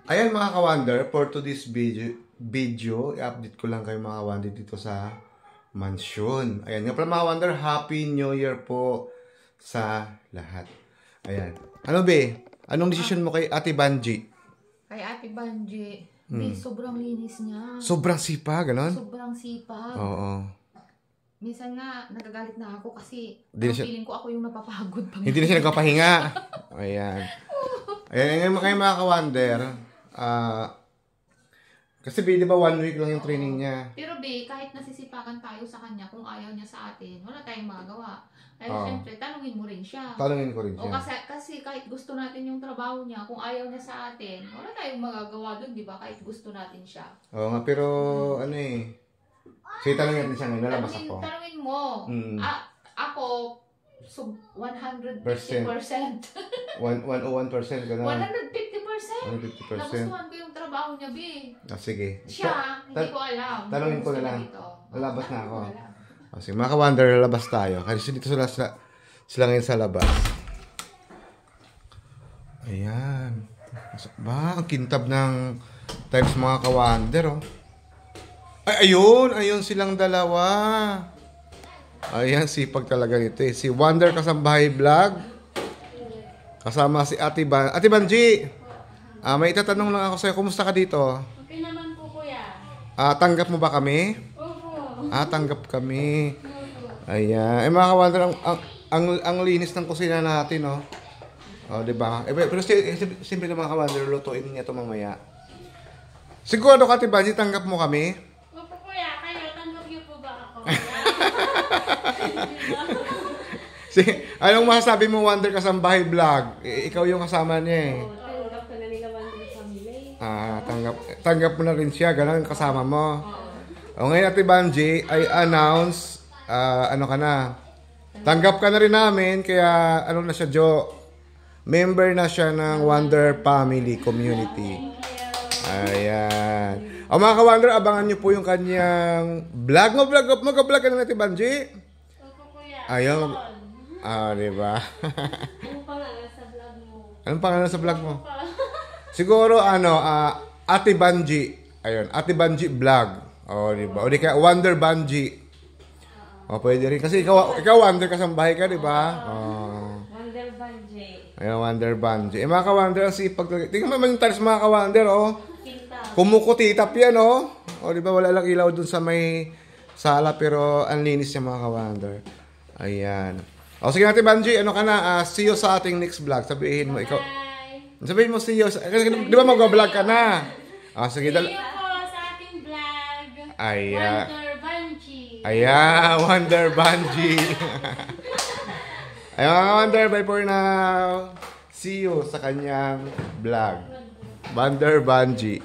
Ayan mga ka-Wonder, for today's video, i-update ko lang kayo mga ka-Wonder dito sa mansion. Ayan nga pala mga ka-Wonder, Happy New Year po sa lahat. Ayan. Ano be? Anong decision mo kay Ate Banji? Kay Ate Banji, sobrang linis niya. Sobrang sipa, ganon? Sobrang sipag. Oo. Minsan nga, nagagalit na ako kasi feeling ko ako yung napapagod. Hindi na siya nagpapahinga. Ayan. Ayan, ngayon kayo mga ka-Wonder. Kasi di ba 1 week lang yung training niya. Pero kahit nasisipakan tayo sa kanya, kung ayaw niya sa atin, wala tayong magagawa. Siyempre, tanungin mo rin siya. Tanungin ko rin siya. Kasi kahit gusto natin yung trabaho niya, kung ayaw niya sa atin, wala tayong magagawa doon, di ba? Kahit gusto natin siya. Oo nga, pero sige, tanungin natin siya ngayon. Nalabas ako. Tanungin mo. Ako, 150%. 101%, 101%, gano'n. 150%. Nagustuhan ko yung trabaho niya, Bi. Sige. Siya, hindi ko alam. Tanungin ko na lang. Lalabas na ako. Sige, mga ka-Wonder, lalabas tayo. Kasi dito sila ngayon sa labas. Ayan. Ba, ang kintab ng tiles mga ka-Wonder, oh. Ay, ayun silang dalawa. Ayan, sipag talaga nito eh. Si Wonder Kasambahay Vlog. Kasama si Ate Banji. May itatanong lang ako sa'yo. Kumusta ka dito? Okay naman po, kuya. Tanggap mo ba kami? Opo. Tanggap kami. Ayan. Mga ka-Wonder, ang linis ng kusina natin, oh. Diba? Pero simple na mga ka-Wonder, lutuin niya ito mamaya. Siguro ka, Ate Banji, tanggap mo kami? Opo, kuya. Kayo, tanggap niyo po ba ako? Anong masasabi mo, Wonder Kasambahay Vlog? Ikaw yung kasama niya eh. Tanggap ka na nila Wonder Family. Tanggap mo na rin siya, gano'n kasama mo. Ngayon, Ate Banji, I announce, ka na. Tanggap ka na rin namin, kaya na siya, Jo? Member na siya ng Wonder Family Community. Ayan. Mga ka-Wonder, abangan nyo po yung kanyang vlog. Mag-vlog ka na, Ate Banji? Opo, kuya. Ayun. Diba? Anong pangalan sa vlog mo? Anong pangalan sa vlog mo? Siguro, Ate Banji. Ayun, Ate Banji Vlog. Diba? O di ka, Wonder Banji. Pwede rin. Kasi ikaw Wonder Kasambahay ka, diba? Wonder Banji. Ayun, Wonder Banji. Mga ka-Wonder, ang sipag. Tingnan mo naman yung tiles mga ka-Wonder, oh. Kumukutitap yan, oh. Diba, wala lang ilaw dun sa may sala, pero ang linis niya mga ka-Wonder. Ayan. Sige natin, Banji, ka na? See you sa ating next vlog. Sabihin mo, ikaw. Sabihin mo, see you. Kasi, di ba mag-vlog ka na? Sige, see you po sa ating vlog. Wonder Banji. Wonder Banji. Ayan, mga Wonder, bye for now. See you sa kanyang vlog. Wonder Banji.